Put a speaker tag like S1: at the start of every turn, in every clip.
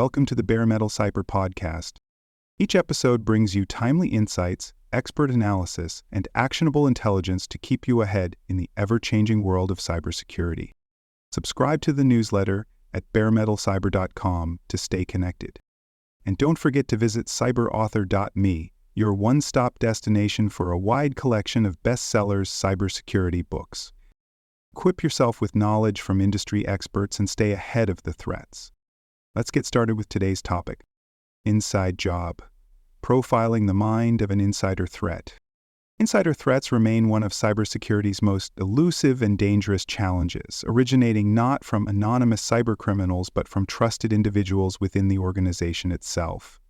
S1: welcome to the Bare Metal Cyber Podcast. Each episode brings you timely insights, expert analysis, and actionable intelligence to keep you ahead in the ever-changing world of cybersecurity. Subscribe to the newsletter at baremetalcyber.com to stay connected. And don't forget to visit cyberauthor.me, your one-stop destination for a wide collection of bestsellers cybersecurity books. Equip yourself with knowledge from industry experts and stay ahead of the threats. Let's get started with today's topic: inside job. Profiling the mind of an insider threat. Insider threats remain one of cybersecurity's most elusive and dangerous challenges, originating not from anonymous cybercriminals but from trusted individuals within the organization itself.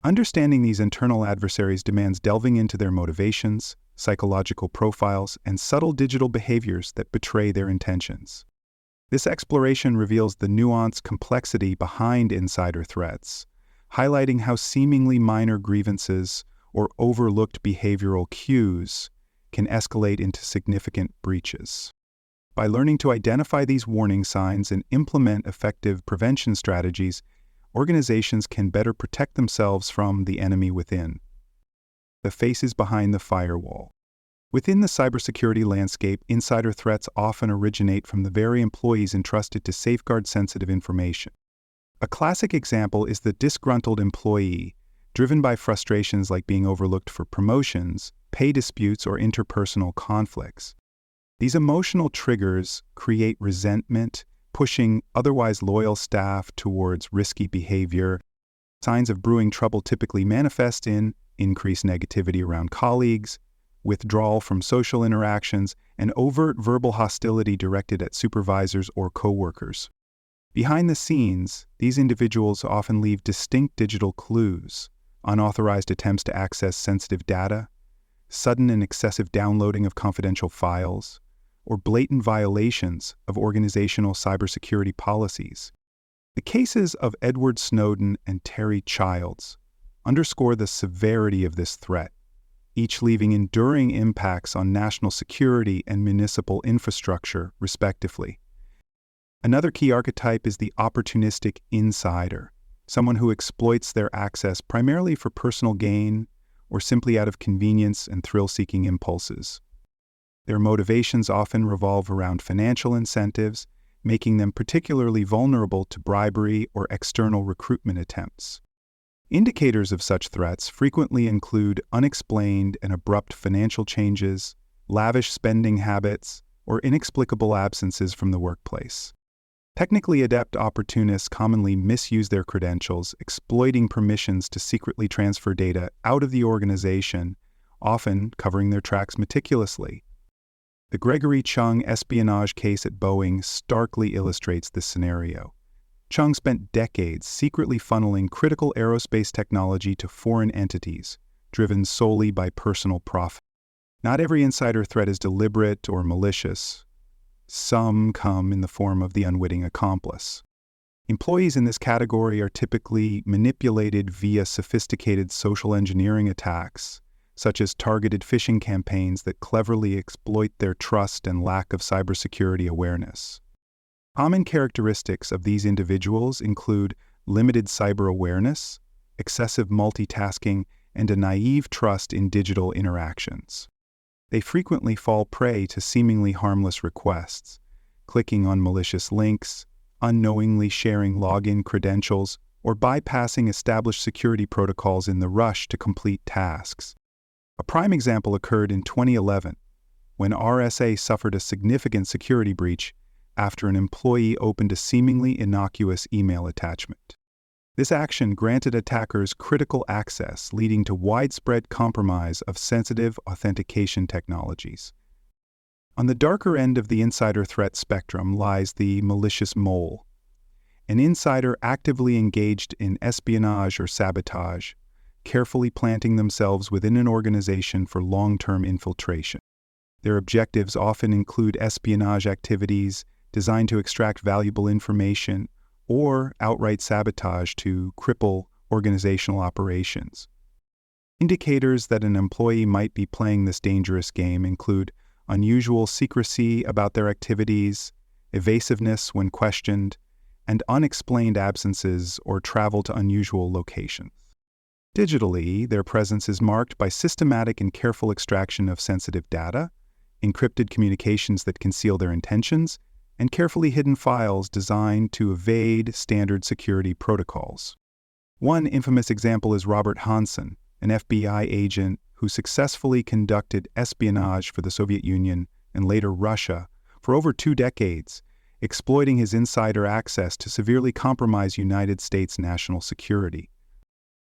S1: Understanding these internal adversaries demands delving into their motivations, psychological profiles, and subtle digital behaviors that betray their intentions. This exploration reveals the nuanced complexity behind insider threats, highlighting how seemingly minor grievances or overlooked behavioral cues can escalate into significant breaches. By learning to identify these warning signs and implement effective prevention strategies, organizations can better protect themselves from the enemy within. The faces behind the firewall. Within the cybersecurity landscape, insider threats often originate from the very employees entrusted to safeguard sensitive information. A classic example is the disgruntled employee, driven by frustrations like being overlooked for promotions, pay disputes, or interpersonal conflicts. These emotional triggers create resentment, pushing otherwise loyal staff towards risky behavior. Signs of brewing trouble typically manifest in increased negativity around colleagues, withdrawal from social interactions, and overt verbal hostility directed at supervisors or coworkers. Behind the scenes, these individuals often leave distinct digital clues: unauthorized attempts to access sensitive data, sudden and excessive downloading of confidential files, or blatant violations of organizational cybersecurity policies. The cases of Edward Snowden and Terry Childs underscore the severity of this threat, each leaving enduring impacts on national security and municipal infrastructure, respectively. Another key archetype is the opportunistic insider, someone who exploits their access primarily for personal gain or simply out of convenience and thrill-seeking impulses. Their motivations often revolve around financial incentives, making them particularly vulnerable to bribery or external recruitment attempts. Indicators of such threats frequently include unexplained and abrupt financial changes, lavish spending habits, or inexplicable absences from the workplace. Technically adept opportunists commonly misuse their credentials, exploiting permissions to secretly transfer data out of the organization, often covering their tracks meticulously. The Gregory Chung espionage case at Boeing starkly illustrates this scenario. Chung spent decades secretly funneling critical aerospace technology to foreign entities, driven solely by personal profit. Not every insider threat is deliberate or malicious. Some come in the form of the unwitting accomplice. Employees in this category are typically manipulated via sophisticated social engineering attacks, such as targeted phishing campaigns that cleverly exploit their trust and lack of cybersecurity awareness. Common characteristics of these individuals include limited cyber awareness, excessive multitasking, and a naive trust in digital interactions. They frequently fall prey to seemingly harmless requests, clicking on malicious links, unknowingly sharing login credentials, or bypassing established security protocols in the rush to complete tasks. A prime example occurred in 2011, when RSA suffered a significant security breach after an employee opened a seemingly innocuous email attachment. This action granted attackers critical access, leading to widespread compromise of sensitive authentication technologies. On the darker end of the insider threat spectrum lies the malicious mole, an insider actively engaged in espionage or sabotage, carefully planting themselves within an organization for long-term infiltration. Their objectives often include espionage activities designed to extract valuable information or outright sabotage to cripple organizational operations. Indicators that an employee might be playing this dangerous game include unusual secrecy about their activities, evasiveness when questioned, and unexplained absences or travel to unusual locations. Digitally, their presence is marked by systematic and careful extraction of sensitive data, encrypted communications that conceal their intentions, and carefully hidden files designed to evade standard security protocols. One infamous example is Robert Hansen, an FBI agent who successfully conducted espionage for the Soviet Union and later Russia for over 2 decades, exploiting his insider access to severely compromise United States national security.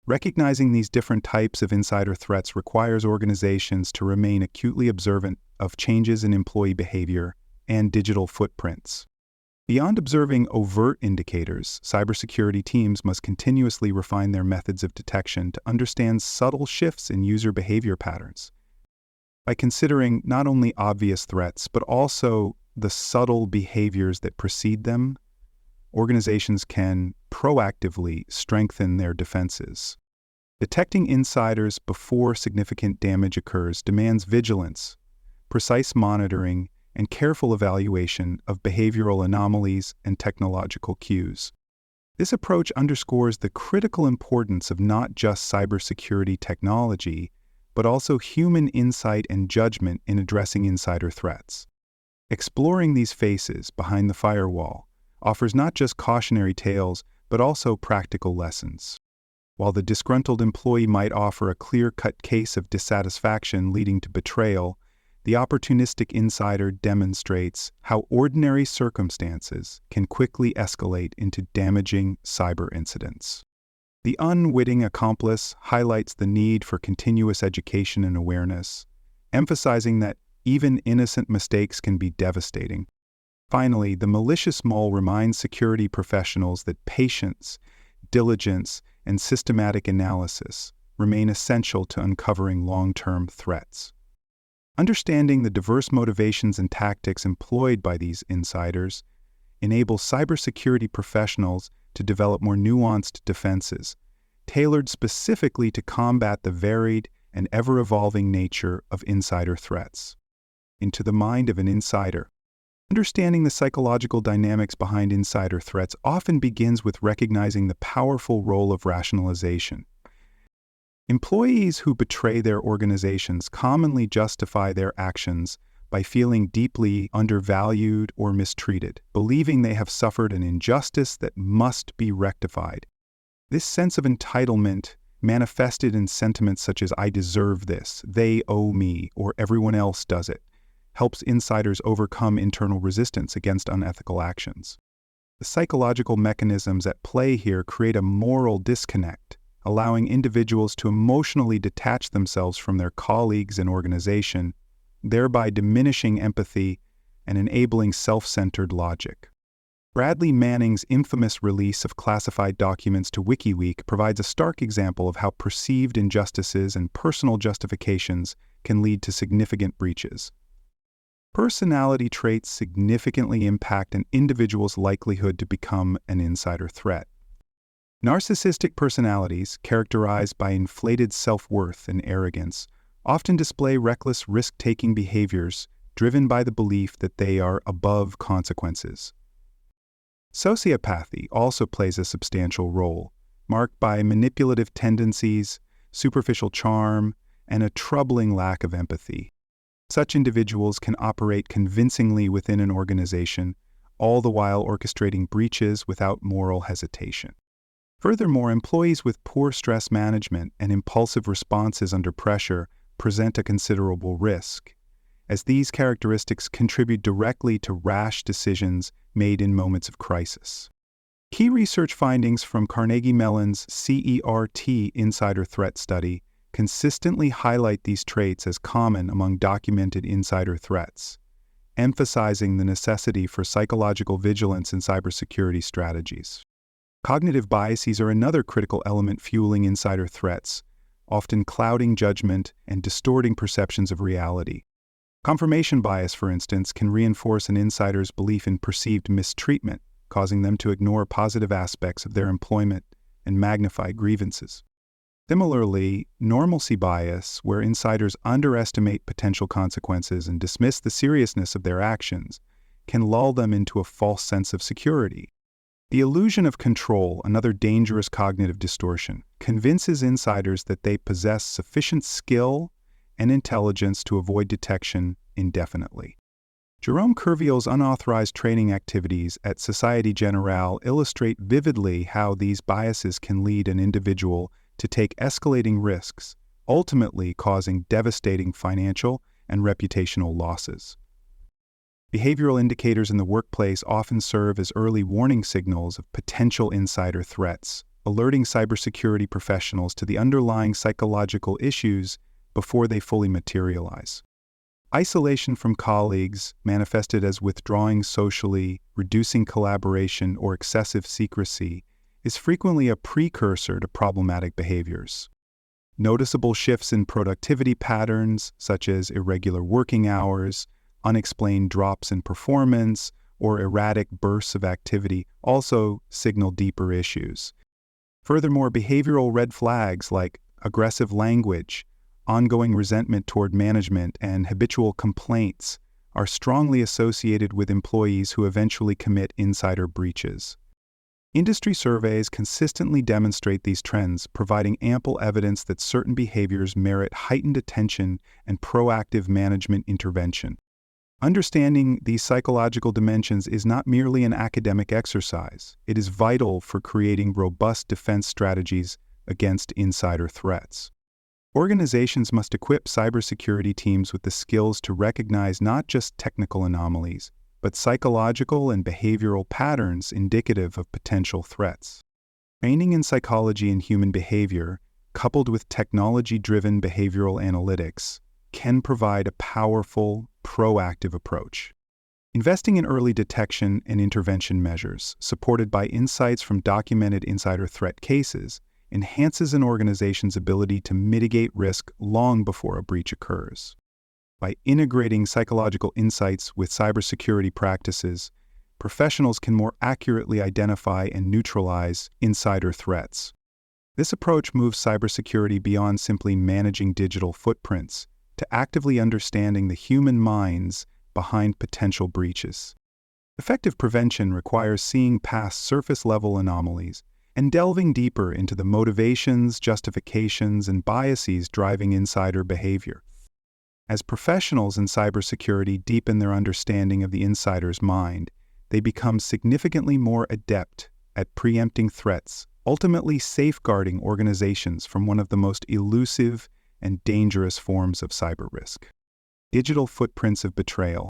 S1: Recognizing these different types of insider threats requires organizations to remain acutely observant of changes in employee behavior and digital footprints. Beyond observing overt indicators, cybersecurity teams must continuously refine their methods of detection to understand subtle shifts in user behavior patterns. By considering not only obvious threats, but also the subtle behaviors that precede them, organizations can proactively strengthen their defenses. Detecting insiders before significant damage occurs demands vigilance, precise monitoring, and careful evaluation of behavioral anomalies and technological cues. This approach underscores the critical importance of not just cybersecurity technology, but also human insight and judgment in addressing insider threats. Exploring these faces behind the firewall offers not just cautionary tales, but also practical lessons. While the disgruntled employee might offer a clear-cut case of dissatisfaction leading to betrayal, the opportunistic insider demonstrates how ordinary circumstances can quickly escalate into damaging cyber incidents. The unwitting accomplice highlights the need for continuous education and awareness, emphasizing that even innocent mistakes can be devastating. Finally, the malicious mole reminds security professionals that patience, diligence, and systematic analysis remain essential to uncovering long-term threats. Understanding the diverse motivations and tactics employed by these insiders enables cybersecurity professionals to develop more nuanced defenses, tailored specifically to combat the varied and ever-evolving nature of insider threats. Into the mind of an insider. Understanding the psychological dynamics behind insider threats often begins with recognizing the powerful role of rationalization. Employees who betray their organizations commonly justify their actions by feeling deeply undervalued or mistreated, believing they have suffered an injustice that must be rectified. This sense of entitlement, manifested in sentiments such as "I deserve this," "they owe me," or "everyone else does it," helps insiders overcome internal resistance against unethical actions. The psychological mechanisms at play here create a moral disconnect, allowing individuals to emotionally detach themselves from their colleagues and organization, thereby diminishing empathy and enabling self-centered logic. Bradley Manning's infamous release of classified documents to WikiLeaks provides a stark example of how perceived injustices and personal justifications can lead to significant breaches. Personality traits significantly impact an individual's likelihood to become an insider threat. Narcissistic personalities, characterized by inflated self-worth and arrogance, often display reckless risk-taking behaviors driven by the belief that they are above consequences. Sociopathy also plays a substantial role, marked by manipulative tendencies, superficial charm, and a troubling lack of empathy. Such individuals can operate convincingly within an organization, all the while orchestrating breaches without moral hesitation. Furthermore, employees with poor stress management and impulsive responses under pressure present a considerable risk, as these characteristics contribute directly to rash decisions made in moments of crisis. Key research findings from Carnegie Mellon's CERT Insider Threat Study consistently highlight these traits as common among documented insider threats, emphasizing the necessity for psychological vigilance in cybersecurity strategies. Cognitive biases are another critical element fueling insider threats, often clouding judgment and distorting perceptions of reality. Confirmation bias, for instance, can reinforce an insider's belief in perceived mistreatment, causing them to ignore positive aspects of their employment and magnify grievances. Similarly, normalcy bias, where insiders underestimate potential consequences and dismiss the seriousness of their actions, can lull them into a false sense of security. The illusion of control, another dangerous cognitive distortion, convinces insiders that they possess sufficient skill and intelligence to avoid detection indefinitely. Jerome Curvio's unauthorized training activities at Société Générale illustrate vividly how these biases can lead an individual to take escalating risks, ultimately causing devastating financial and reputational losses. Behavioral indicators in the workplace often serve as early warning signals of potential insider threats, alerting cybersecurity professionals to the underlying psychological issues before they fully materialize. Isolation from colleagues, manifested as withdrawing socially, reducing collaboration, or excessive secrecy, is frequently a precursor to problematic behaviors. Noticeable shifts in productivity patterns, such as irregular working hours, unexplained drops in performance, or erratic bursts of activity, also signal deeper issues. Furthermore, behavioral red flags like aggressive language, ongoing resentment toward management, and habitual complaints are strongly associated with employees who eventually commit insider breaches. Industry surveys consistently demonstrate these trends, providing ample evidence that certain behaviors merit heightened attention and proactive management intervention. Understanding these psychological dimensions is not merely an academic exercise. It is vital for creating robust defense strategies against insider threats. Organizations must equip cybersecurity teams with the skills to recognize not just technical anomalies, but psychological and behavioral patterns indicative of potential threats. Training in psychology and human behavior, coupled with technology-driven behavioral analytics, can provide a powerful, proactive approach. Investing in early detection and intervention measures, supported by insights from documented insider threat cases, enhances an organization's ability to mitigate risk long before a breach occurs. By integrating psychological insights with cybersecurity practices, professionals can more accurately identify and neutralize insider threats. This approach moves cybersecurity beyond simply managing digital footprints to actively understanding the human minds behind potential breaches. Effective prevention requires seeing past surface-level anomalies and delving deeper into the motivations, justifications, and biases driving insider behavior. As professionals in cybersecurity deepen their understanding of the insider's mind, they become significantly more adept at preempting threats, ultimately safeguarding organizations from one of the most elusive and dangerous forms of cyber risk. Digital footprints of betrayal.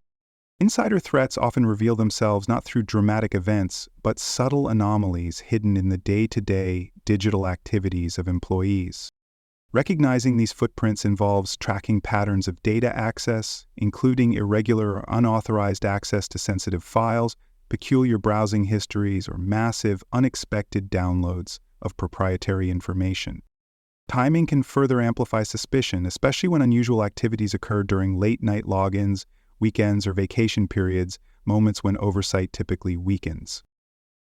S1: Insider threats often reveal themselves not through dramatic events, but subtle anomalies hidden in the day-to-day digital activities of employees. Recognizing these footprints involves tracking patterns of data access, including irregular or unauthorized access to sensitive files, peculiar browsing histories, or massive, unexpected downloads of proprietary information. Timing can further amplify suspicion, especially when unusual activities occur during late-night logins, weekends, or vacation periods, moments when oversight typically weakens.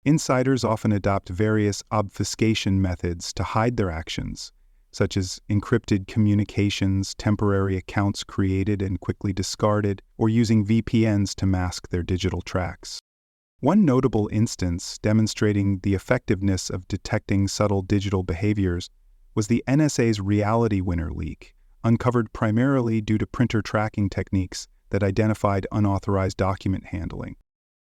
S1: Insiders often adopt various obfuscation methods to hide their actions, such as encrypted communications, temporary accounts created and quickly discarded, or using VPNs to mask their digital tracks. One notable instance demonstrating the effectiveness of detecting subtle digital behaviors was the NSA's Reality Winner leak, uncovered primarily due to printer tracking techniques that identified unauthorized document handling.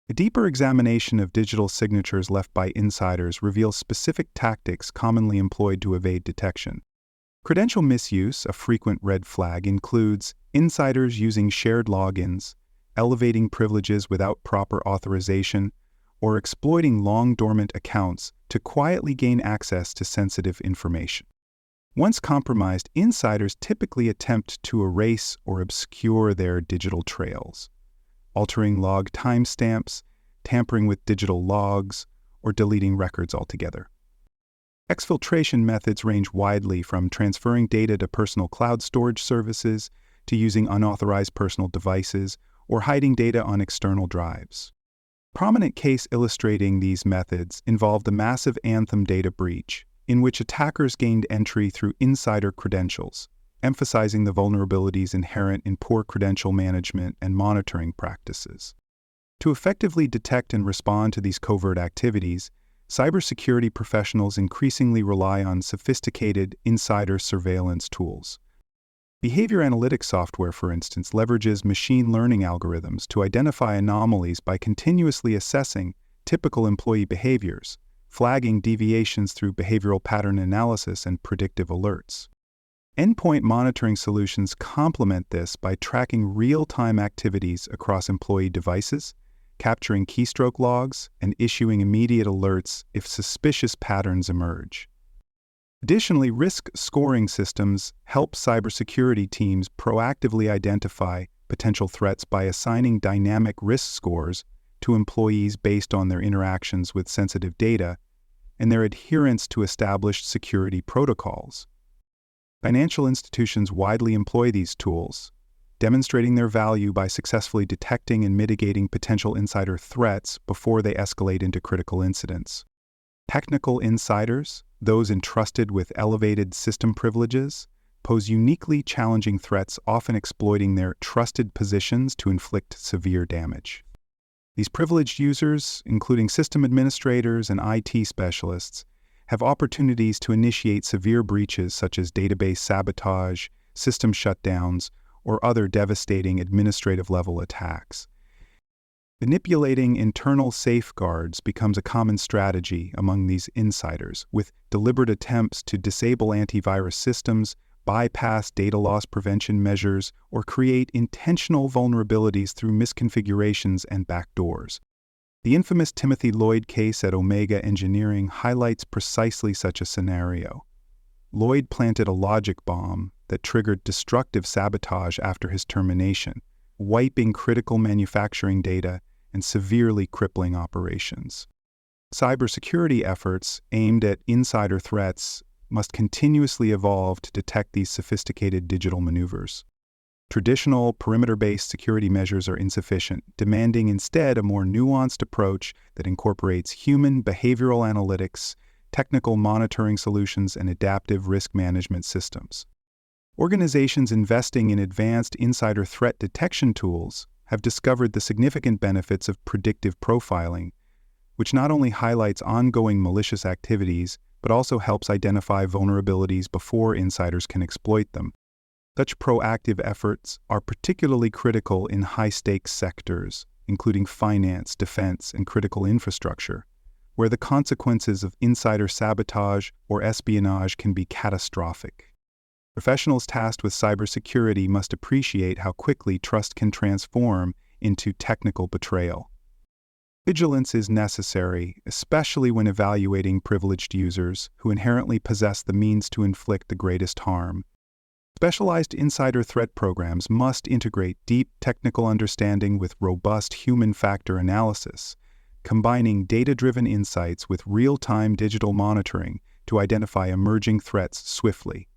S1: A deeper examination of digital signatures left by insiders reveals specific tactics commonly employed to evade detection. Credential misuse, a frequent red flag, includes insiders using shared logins, elevating privileges without proper authorization, or exploiting long-dormant accounts to quietly gain access to sensitive information. Once compromised, insiders typically attempt to erase or obscure their digital trails, altering log timestamps, tampering with digital logs, or deleting records altogether. Exfiltration methods range widely from transferring data to personal cloud storage services to using unauthorized personal devices or hiding data on external drives. A prominent case illustrating these methods involved the massive Anthem data breach, in which attackers gained entry through insider credentials, emphasizing the vulnerabilities inherent in poor credential management and monitoring practices. To effectively detect and respond to these covert activities, cybersecurity professionals increasingly rely on sophisticated insider surveillance tools. Behavior analytics software, for instance, leverages machine learning algorithms to identify anomalies by continuously assessing typical employee behaviors, flagging deviations through behavioral pattern analysis and predictive alerts. Endpoint monitoring solutions complement this by tracking real-time activities across employee devices, capturing keystroke logs, and issuing immediate alerts if suspicious patterns emerge. Additionally, risk scoring systems help cybersecurity teams proactively identify potential threats by assigning dynamic risk scores to employees based on their interactions with sensitive data and their adherence to established security protocols. Financial institutions widely employ these tools, demonstrating their value by successfully detecting and mitigating potential insider threats before they escalate into critical incidents. Technical insiders, those entrusted with elevated system privileges, pose uniquely challenging threats, often exploiting their trusted positions to inflict severe damage. These privileged users, including system administrators and IT specialists, have opportunities to initiate severe breaches such as database sabotage, system shutdowns, or other devastating administrative-level attacks. Manipulating internal safeguards becomes a common strategy among these insiders, with deliberate attempts to disable antivirus systems, bypass data loss prevention measures, or create intentional vulnerabilities through misconfigurations and backdoors. The infamous Timothy Lloyd case at Omega Engineering highlights precisely such a scenario. Lloyd planted a logic bomb that triggered destructive sabotage after his termination, wiping critical manufacturing data and severely crippling operations. Cybersecurity efforts aimed at insider threats must continuously evolve to detect these sophisticated digital maneuvers. Traditional perimeter-based security measures are insufficient, demanding instead a more nuanced approach that incorporates human behavioral analytics, technical monitoring solutions, and adaptive risk management systems. Organizations investing in advanced insider threat detection tools have discovered the significant benefits of predictive profiling, which not only highlights ongoing malicious activities, but also helps identify vulnerabilities before insiders can exploit them. Such proactive efforts are particularly critical in high-stakes sectors, including finance, defense, and critical infrastructure, where the consequences of insider sabotage or espionage can be catastrophic. Professionals tasked with cybersecurity must appreciate how quickly trust can transform into technical betrayal. Vigilance is necessary, especially when evaluating privileged users who inherently possess the means to inflict the greatest harm. Specialized insider threat programs must integrate deep technical understanding with robust human factor analysis, combining data-driven insights with real-time digital monitoring to identify emerging threats swiftly.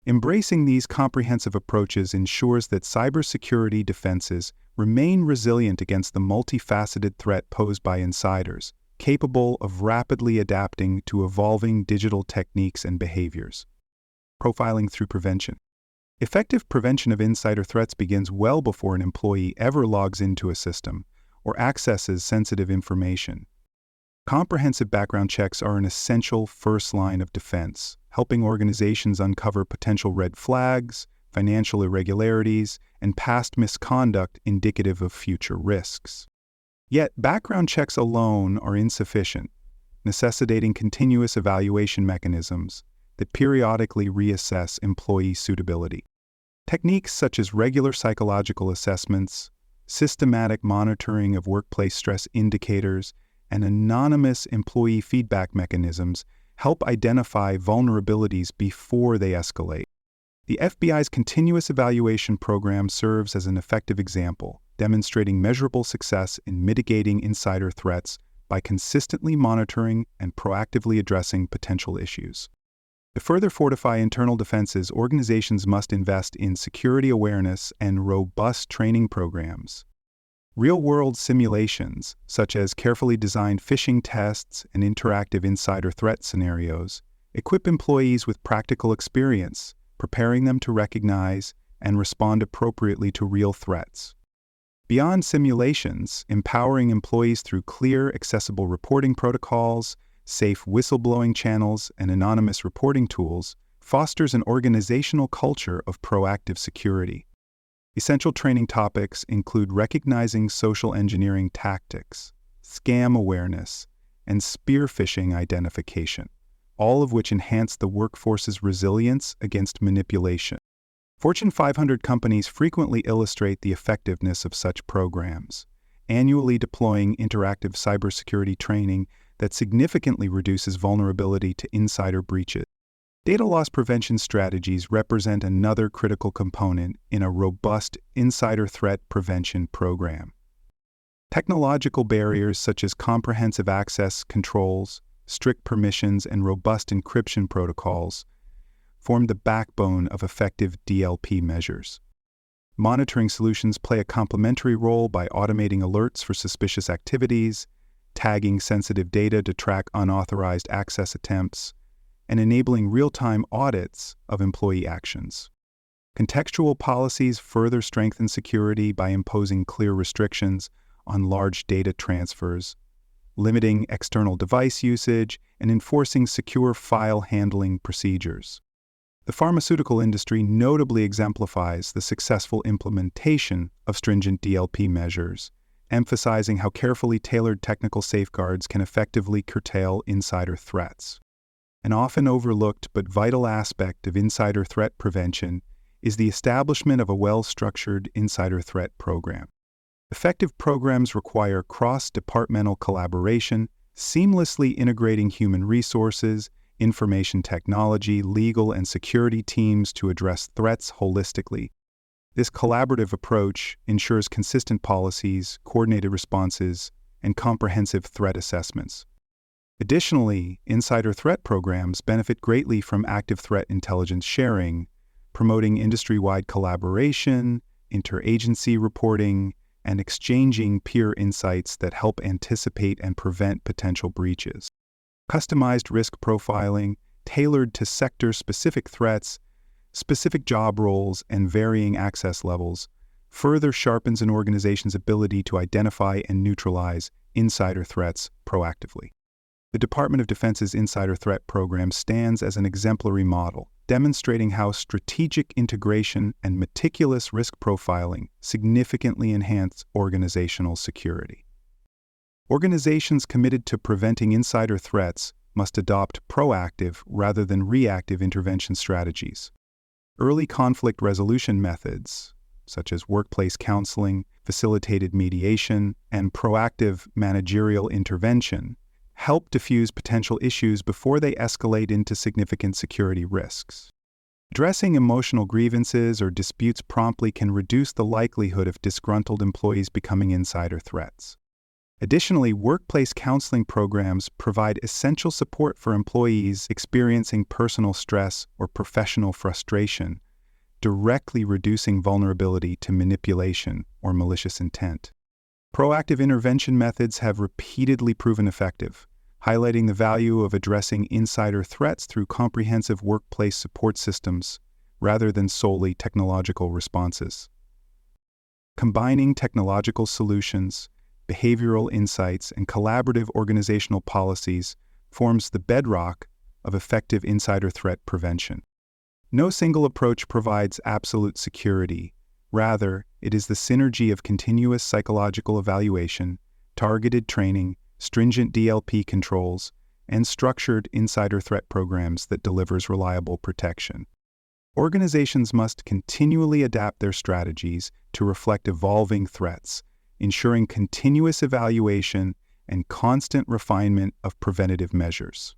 S1: Embracing these comprehensive approaches ensures that cybersecurity defenses remain resilient against the multifaceted threat posed by insiders, capable of rapidly adapting to evolving digital techniques and behaviors. Profiling through prevention. Effective prevention of insider threats begins well before an employee ever logs into a system or accesses sensitive information. Comprehensive background checks are an essential first line of defense, helping organizations uncover potential red flags, financial irregularities, and past misconduct indicative of future risks. Yet, background checks alone are insufficient, necessitating continuous evaluation mechanisms that periodically reassess employee suitability. Techniques such as regular psychological assessments, systematic monitoring of workplace stress indicators, and anonymous employee feedback mechanisms help identify vulnerabilities before they escalate. The FBI's continuous evaluation program serves as an effective example, demonstrating measurable success in mitigating insider threats by consistently monitoring and proactively addressing potential issues. To further fortify internal defenses, organizations must invest in security awareness and robust training programs. Real-world simulations, such as carefully designed phishing tests and interactive insider threat scenarios, equip employees with practical experience, preparing them to recognize and respond appropriately to real threats. Beyond simulations, empowering employees through clear, accessible reporting protocols, safe whistleblowing channels, and anonymous reporting tools fosters an organizational culture of proactive security. Essential training topics include recognizing social engineering tactics, scam awareness, and spear phishing identification, all of which enhance the workforce's resilience against manipulation. Fortune 500 companies frequently illustrate the effectiveness of such programs, annually deploying interactive cybersecurity training that significantly reduces vulnerability to insider breaches. Data loss prevention strategies represent another critical component in a robust insider threat prevention program. Technological barriers such as comprehensive access controls, strict permissions, and robust encryption protocols form the backbone of effective DLP measures. Monitoring solutions play a complementary role by automating alerts for suspicious activities, tagging sensitive data to track unauthorized access attempts, and enabling real-time audits of employee actions. Contextual policies further strengthen security by imposing clear restrictions on large data transfers, limiting external device usage, and enforcing secure file handling procedures. The pharmaceutical industry notably exemplifies the successful implementation of stringent DLP measures, emphasizing how carefully tailored technical safeguards can effectively curtail insider threats. An often overlooked but vital aspect of insider threat prevention is the establishment of a well-structured insider threat program. Effective programs require cross-departmental collaboration, seamlessly integrating human resources, information technology, legal, and security teams to address threats holistically. This collaborative approach ensures consistent policies, coordinated responses, and comprehensive threat assessments. Additionally, insider threat programs benefit greatly from active threat intelligence sharing, promoting industry-wide collaboration, interagency reporting, and exchanging peer insights that help anticipate and prevent potential breaches. Customized risk profiling, tailored to sector-specific threats, specific job roles, and varying access levels, further sharpens an organization's ability to identify and neutralize insider threats proactively. The Department of Defense's Insider Threat Program stands as an exemplary model, demonstrating how strategic integration and meticulous risk profiling significantly enhance organizational security. Organizations committed to preventing insider threats must adopt proactive rather than reactive intervention strategies. Early conflict resolution methods, such as workplace counseling, facilitated mediation, and proactive managerial intervention, help diffuse potential issues before they escalate into significant security risks. Addressing emotional grievances or disputes promptly can reduce the likelihood of disgruntled employees becoming insider threats. Additionally, workplace counseling programs provide essential support for employees experiencing personal stress or professional frustration, directly reducing vulnerability to manipulation or malicious intent. Proactive intervention methods have repeatedly proven effective, highlighting the value of addressing insider threats through comprehensive workplace support systems rather than solely technological responses. Combining technological solutions, behavioral insights, and collaborative organizational policies forms the bedrock of effective insider threat prevention. No single approach provides absolute security. Rather, it is the synergy of continuous psychological evaluation, targeted training, stringent DLP controls, and structured insider threat programs that delivers reliable protection. Organizations must continually adapt their strategies to reflect evolving threats, ensuring continuous evaluation and constant refinement of preventative measures.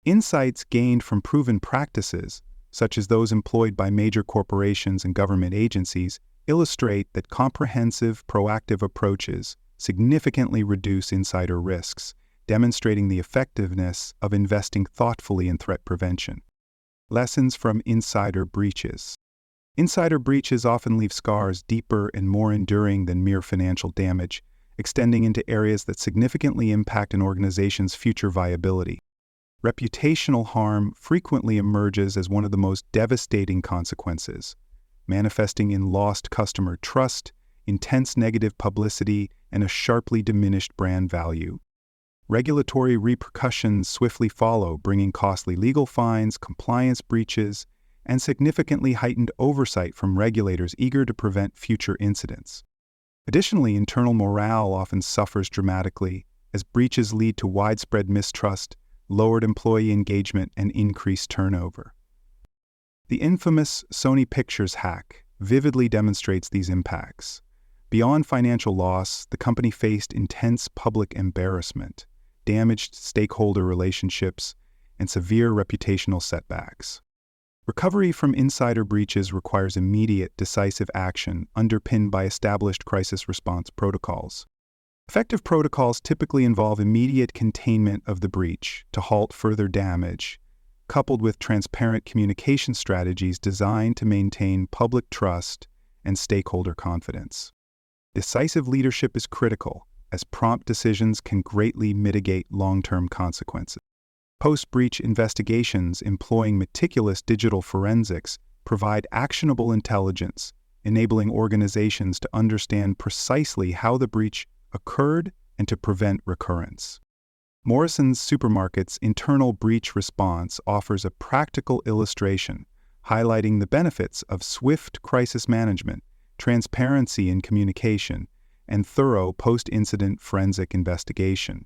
S1: Insights gained from proven practices, such as those employed by major corporations and government agencies, illustrate that comprehensive, proactive approaches significantly reduce insider risks, demonstrating the effectiveness of investing thoughtfully in threat prevention. Lessons from insider breaches. Insider breaches often leave scars deeper and more enduring than mere financial damage, extending into areas that significantly impact an organization's future viability. Reputational harm frequently emerges as one of the most devastating consequences, manifesting in lost customer trust, intense negative publicity, and a sharply diminished brand value. Regulatory repercussions swiftly follow, bringing costly legal fines, compliance breaches, and significantly heightened oversight from regulators eager to prevent future incidents. Additionally, internal morale often suffers dramatically as breaches lead to widespread mistrust, lowered employee engagement, and increased turnover. The infamous Sony Pictures hack vividly demonstrates these impacts. Beyond financial loss, the company faced intense public embarrassment, damaged stakeholder relationships, and severe reputational setbacks. Recovery from insider breaches requires immediate, decisive action underpinned by established crisis response protocols. Effective protocols typically involve immediate containment of the breach to halt further damage, coupled with transparent communication strategies designed to maintain public trust and stakeholder confidence. Decisive leadership is critical, as prompt decisions can greatly mitigate long-term consequences. Post-breach investigations employing meticulous digital forensics provide actionable intelligence, enabling organizations to understand precisely how the breach occurred and to prevent recurrence. Morrison's Supermarket's internal breach response offers a practical illustration, highlighting the benefits of swift crisis management, transparency in communication, and thorough post-incident forensic investigation.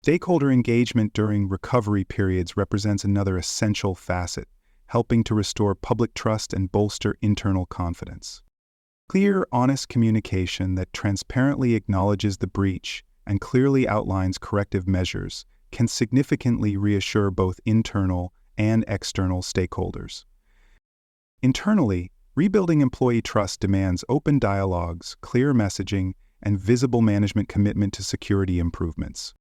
S1: Stakeholder engagement during recovery periods represents another essential facet, helping to restore public trust and bolster internal confidence. Clear, honest communication that transparently acknowledges the breach and clearly outlines corrective measures can significantly reassure both internal and external stakeholders. Internally, rebuilding employee trust demands open dialogues, clear messaging, and visible management commitment to security improvements.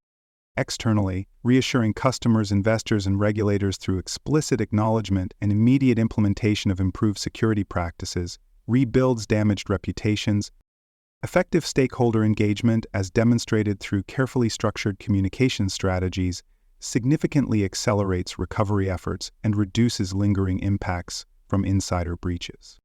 S1: Externally, reassuring customers, investors, and regulators through explicit acknowledgement and immediate implementation of improved security practices rebuilds damaged reputations. Effective stakeholder engagement, as demonstrated through carefully structured communication strategies, significantly accelerates recovery efforts and reduces lingering impacts from insider breaches.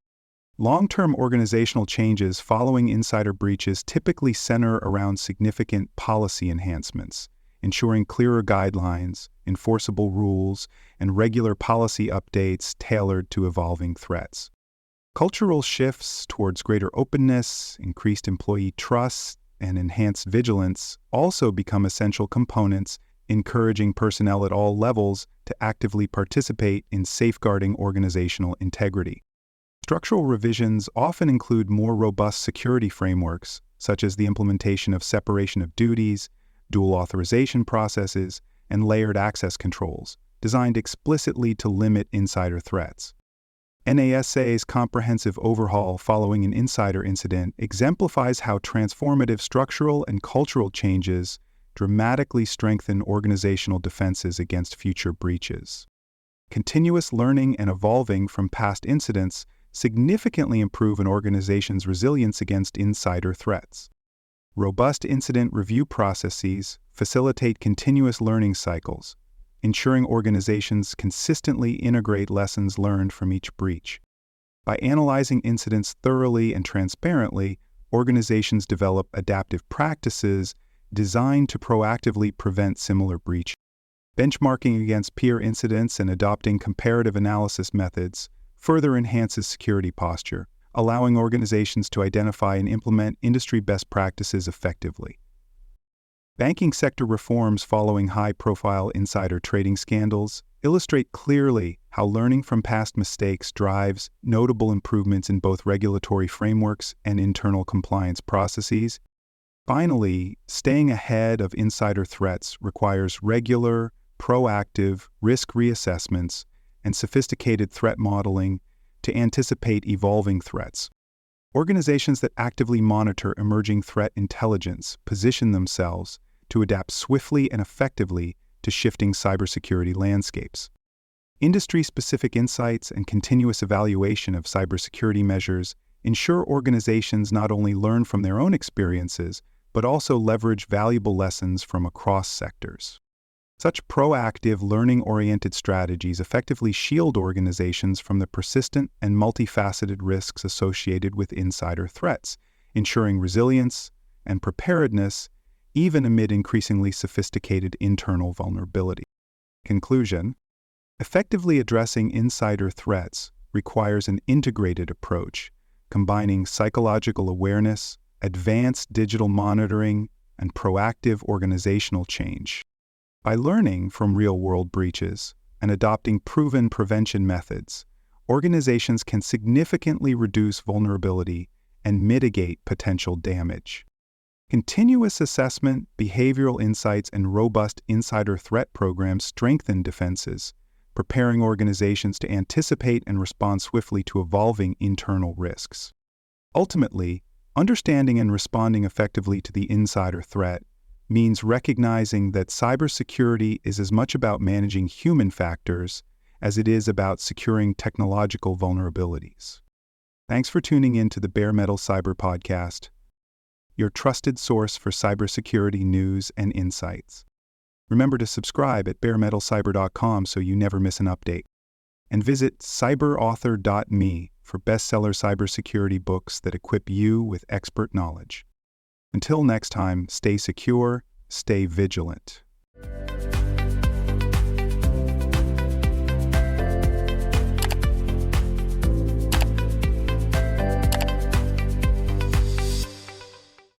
S1: Long-term organizational changes following insider breaches typically center around significant policy enhancements, ensuring clearer guidelines, enforceable rules, and regular policy updates tailored to evolving threats. Cultural shifts towards greater openness, increased employee trust, and enhanced vigilance also become essential components, encouraging personnel at all levels to actively participate in safeguarding organizational integrity. Structural revisions often include more robust security frameworks, such as the implementation of separation of duties, dual authorization processes, and layered access controls, designed explicitly to limit insider threats. NASA's comprehensive overhaul following an insider incident exemplifies how transformative structural and cultural changes dramatically strengthen organizational defenses against future breaches. Continuous learning and evolving from past incidents significantly improve an organization's resilience against insider threats. Robust incident review processes facilitate continuous learning cycles, ensuring organizations consistently integrate lessons learned from each breach. By analyzing incidents thoroughly and transparently, organizations develop adaptive practices designed to proactively prevent similar breaches. Benchmarking against peer incidents and adopting comparative analysis methods further enhances security posture, allowing organizations to identify and implement industry best practices effectively. Banking sector reforms following high-profile insider trading scandals illustrate clearly how learning from past mistakes drives notable improvements in both regulatory frameworks and internal compliance processes. Finally, staying ahead of insider threats requires regular, proactive risk reassessments and sophisticated threat modeling to anticipate evolving threats. Organizations that actively monitor emerging threat intelligence position themselves to adapt swiftly and effectively to shifting cybersecurity landscapes. Industry-specific insights and continuous evaluation of cybersecurity measures ensure organizations not only learn from their own experiences, but also leverage valuable lessons from across sectors. Such proactive, learning-oriented strategies effectively shield organizations from the persistent and multifaceted risks associated with insider threats, ensuring resilience and preparedness even amid increasingly sophisticated internal vulnerability. Conclusion: effectively addressing insider threats requires an integrated approach, combining psychological awareness, advanced digital monitoring, and proactive organizational change. By learning from real-world breaches and adopting proven prevention methods, organizations can significantly reduce vulnerability and mitigate potential damage. Continuous assessment, behavioral insights, and robust insider threat programs strengthen defenses, preparing organizations to anticipate and respond swiftly to evolving internal risks. Ultimately, understanding and responding effectively to the insider threat means recognizing that cybersecurity is as much about managing human factors as it is about securing technological vulnerabilities. Thanks for tuning in to the Bare Metal Cyber Podcast, your trusted source for cybersecurity news and insights. Remember to subscribe at baremetalcyber.com so you never miss an update. And visit cyberauthor.me for bestseller cybersecurity books that equip you with expert knowledge. Until next time, stay secure, stay vigilant.